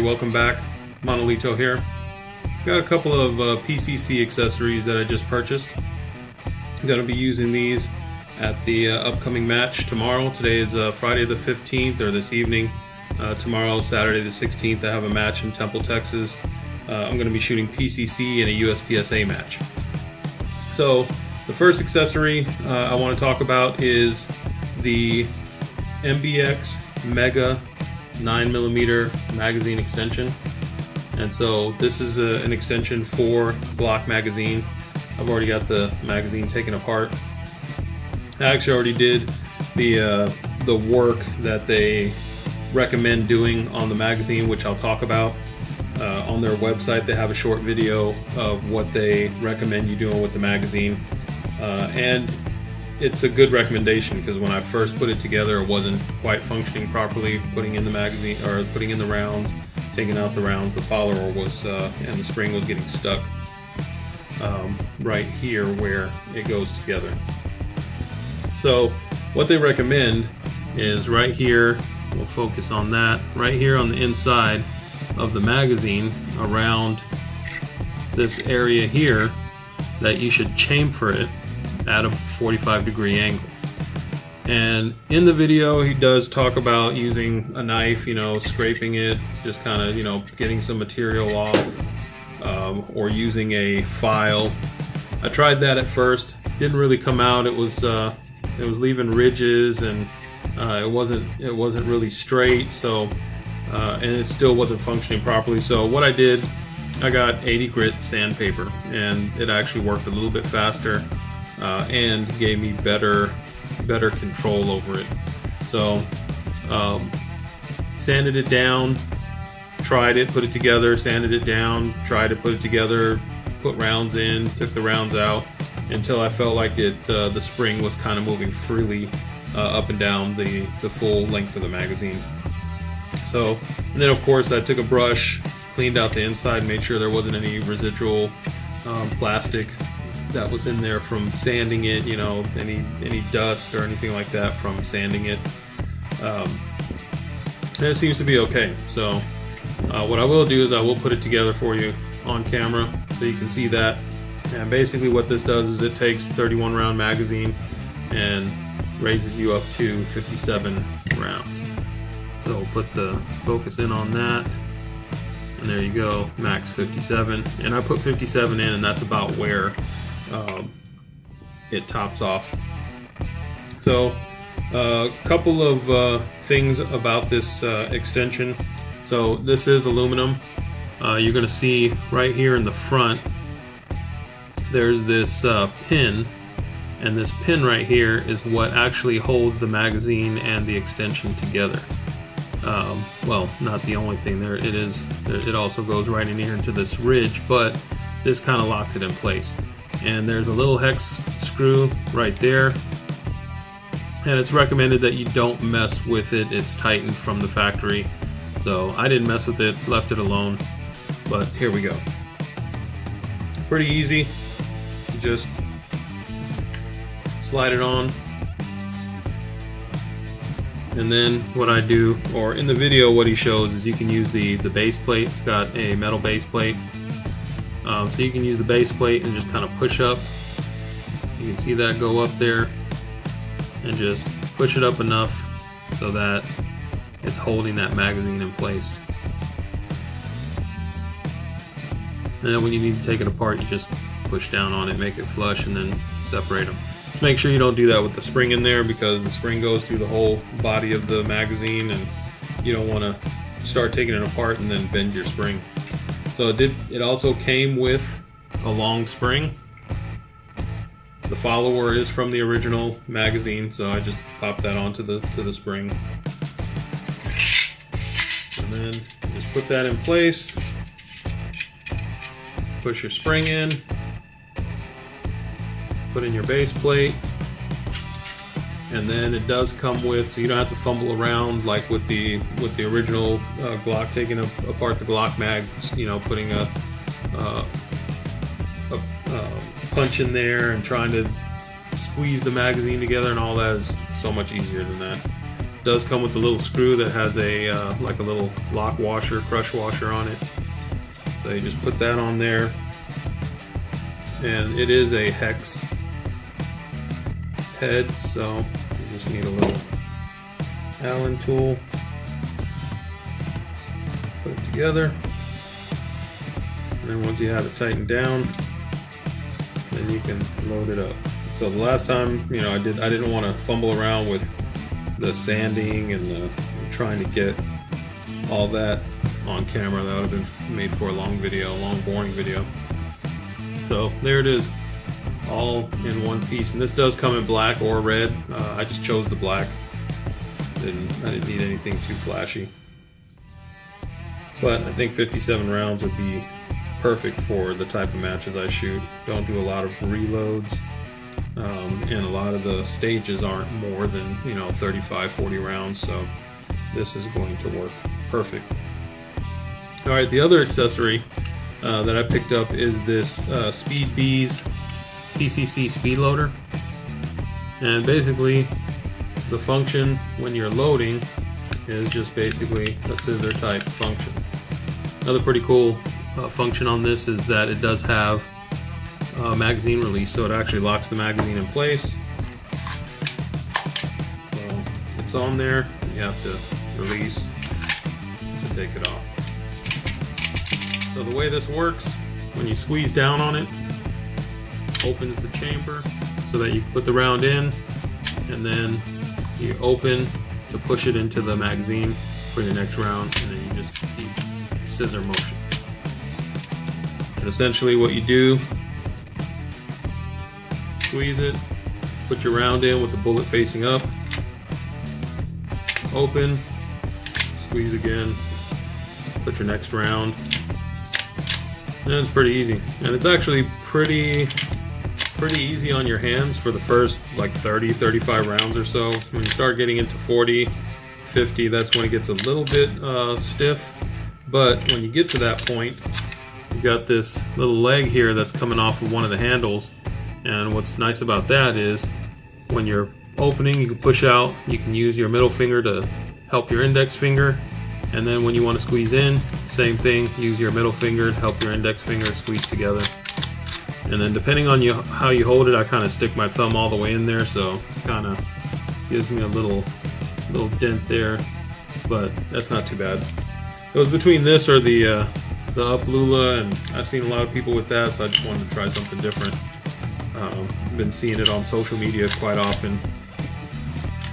welcome back. Monolito here. Got a couple of PCC accessories that I just purchased. I'm going to be using these at the upcoming match tomorrow. Today is Friday the 15th, or this evening. Tomorrow, Saturday the 16th, I have a match in Temple, Texas. I'm going to be shooting PCC in a USPSA match. So the first accessory I want to talk about is the MBX Mega 9mm magazine extension. And so this is an extension for Glock magazine. I've already got the magazine taken apart. I actually already did the work that they recommend doing on the magazine, which I'll talk about. On their website they have a short video of what they recommend you doing with the magazine, and it's a good recommendation because when I first put it together it wasn't quite functioning properly. Putting in the magazine, or putting in the rounds, taking out the rounds, the follower was and the spring was getting stuck right here where it goes together. So what they recommend is right here, we'll focus on that, right here on the inside of the magazine, around this area here, that you should chamfer it at a 45-degree angle. And in the video he does talk about using a knife, scraping it, just kind of getting some material off, or using a file. I tried that at first, didn't really come out. It was leaving ridges, and it wasn't really straight, so and it still wasn't functioning properly. So what I did, I got 80 grit sandpaper, and it actually worked a little bit faster and gave me better control over it. So sanded it down, tried it, put it together, sanded it down, tried to put it together, put rounds in, took the rounds out, until I felt like the spring was kind of moving freely up and down the full length of the magazine. So, and then of course I took a brush, cleaned out the inside, made sure there wasn't any residual plastic that was in there from sanding it, any dust or anything like that from sanding it. And it seems to be okay. So what I will do is I will put it together for you on camera so you can see that. And basically what this does is it takes 31 round magazine and raises you up to 57 rounds. So we'll put the focus in on that, and there you go, max 57. And I put 57 in, and that's about where it tops off. So a couple of things about this extension. So this is aluminum. You're going to see right here in the front there's this pin, and this pin right here is what actually holds the magazine and the extension together. Well, not the only thing there. It also goes right in here into this ridge, but this kind of locks it in place. And there's a little hex screw right there, and it's recommended that you don't mess with it. It's tightened from the factory, so I didn't mess with it, left it alone. But here we go. Pretty easy. Just slide it on, and then what I do, or in the video what he shows, is you can use the base plate. It's got a metal base plate, so you can use the base plate and just kind of push up. You can see that go up there, and just push it up enough so that it's holding that magazine in place. And then when you need to take it apart, you just push down on it, make it flush, and then separate them. Just make sure you don't do that with the spring in there, because the spring goes through the whole body of the magazine, and you don't want to start taking it apart and then bend your spring. So it also came with a long spring. The follower is from the original magazine, so I just popped that onto the spring, and then just put that in place. Push your spring in, put in your base plate, and then it does come with, so you don't have to fumble around like with the original Glock, taking apart the Glock mag, putting a punch in there and trying to squeeze the magazine together and all that is so much easier than that. does come with a little screw that has a like a little lock washer, crush washer on it. So you just put that on there, and it is a hex head, so you just need a little Allen tool. Put it together, and then once you have it tightened down, then you can load it up. So the last time, you know, I didn't want to fumble around with the sanding and trying to get all that on camera. That would have been made for a long video, a long boring video. So there it is, all in one piece. And this does come in black or red. I just chose the black. I didn't need anything too flashy. But I think 57 rounds would be perfect for the type of matches I shoot. Don't do a lot of reloads. And a lot of the stages aren't more than, you know, 35, 40 rounds, so this is going to work perfect. Alright, the other accessory that I picked up is this Speed Bees PCC Speed Loader. And basically, the function when you're loading is just basically a scissor type function. Another pretty cool function on this is that it does have magazine release, so it actually locks the magazine in place. So it's on there, you have to release to take it off. So the way this works, when you squeeze down on it, opens the chamber so that you put the round in, and then you open to push it into the magazine for your next round, and then you just keep scissor motion. And essentially what you do, squeeze it, put your round in with the bullet facing up, open, squeeze again, put your next round, and it's pretty easy. And it's actually pretty easy on your hands for the first like 30-35 rounds or so. When you start getting into 40-50, that's when it gets a little bit stiff. But when you get to that point, you've got this little leg here that's coming off of one of the handles. And what's nice about that is when you're opening, you can push out, you can use your middle finger to help your index finger, and then when you want to squeeze in, same thing, use your middle finger to help your index finger squeeze together. And then depending on how you hold it, I kind of stick my thumb all the way in there, so it kind of gives me a little dent there, but that's not too bad. It was between this or the Up Lula, and I've seen a lot of people with that, so I just wanted to try something different. Been seeing it on social media quite often,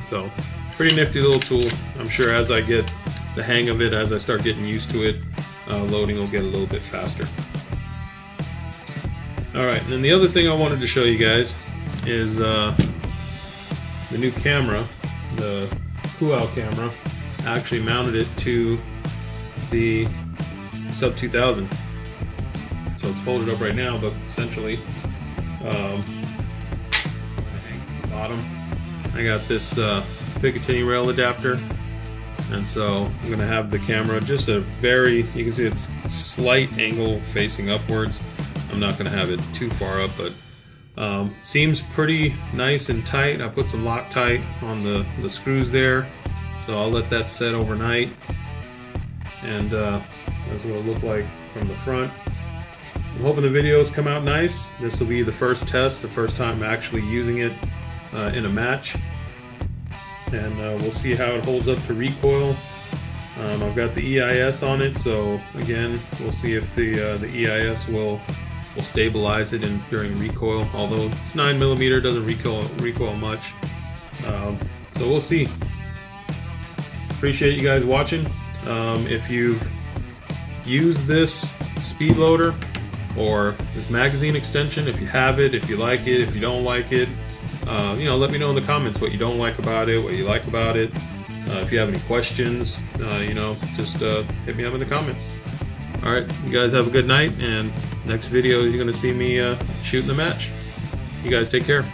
so pretty nifty little tool. I'm sure as I get the hang of it, as I start getting used to it, loading will get a little bit faster. Alright, and then the other thing I wanted to show you guys is the new camera, the Kuau camera. I actually mounted it to the Sub 2000, so it's folded up right now, but essentially bottom, I got this Picatinny rail adapter, and so I'm going to have the camera just a very, you can see it's slight angle facing upwards. I'm not going to have it too far up, but seems pretty nice and tight. I put some Loctite on the screws there, so I'll let that set overnight, and that's what it'll look like from the front. I'm hoping the videos come out nice. This will be the first test, the first time actually using it in a match, and we'll see how it holds up to recoil. I've got the EIS on it, so again, we'll see if the EIS will stabilize it during recoil. Although it's 9mm, doesn't recoil much, so we'll see. Appreciate you guys watching. If you've used this speed loader or this magazine extension, if you have it, if you like it, if you don't like it, you know, let me know in the comments what you don't like about it, what you like about it. If you have any questions, you know, just hit me up in the comments. Alright, you guys have a good night, and next video you're going to see me shooting the match. You guys take care.